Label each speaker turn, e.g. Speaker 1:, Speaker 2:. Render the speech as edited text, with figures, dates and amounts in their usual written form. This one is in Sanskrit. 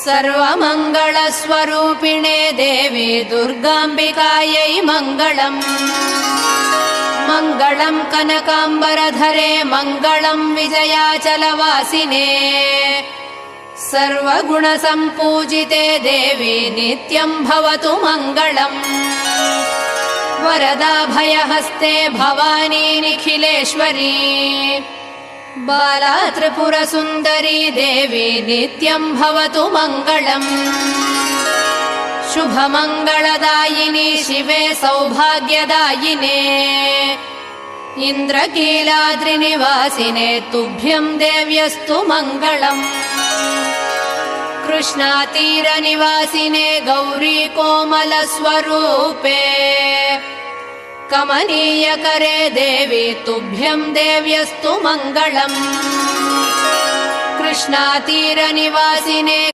Speaker 1: सर्वमङ्गलस्वरूपिणे देवी दुर्गाम्बिकायै मङ्गलम्। मङ्गलम् कनकाम्बरधरे मङ्गलम् विजयाचलवासिने। सर्वगुणसम्पूजिते देवी नित्यम् भवतु मङ्गलम्। वरदाभयहस्ते भवानी निखिलेश्वरी। बाला त्रिपुरसुन्दरी देवी नित्यम् भवतु मङ्गलम्। शुभमङ्गलदायिनी शिवे सौभाग्यदायिने। इन्द्रकीलाद्रिनिवासिने तुभ्यम् देव्यस्तु मङ्गलम्। कृष्णातीरनिवासिने गौरी कोमलस्वरूपे। कमनीयकरे देवी तुभ्यम् देव्यस्तु मङ्गलम्। कृष्णातीरनिवासिने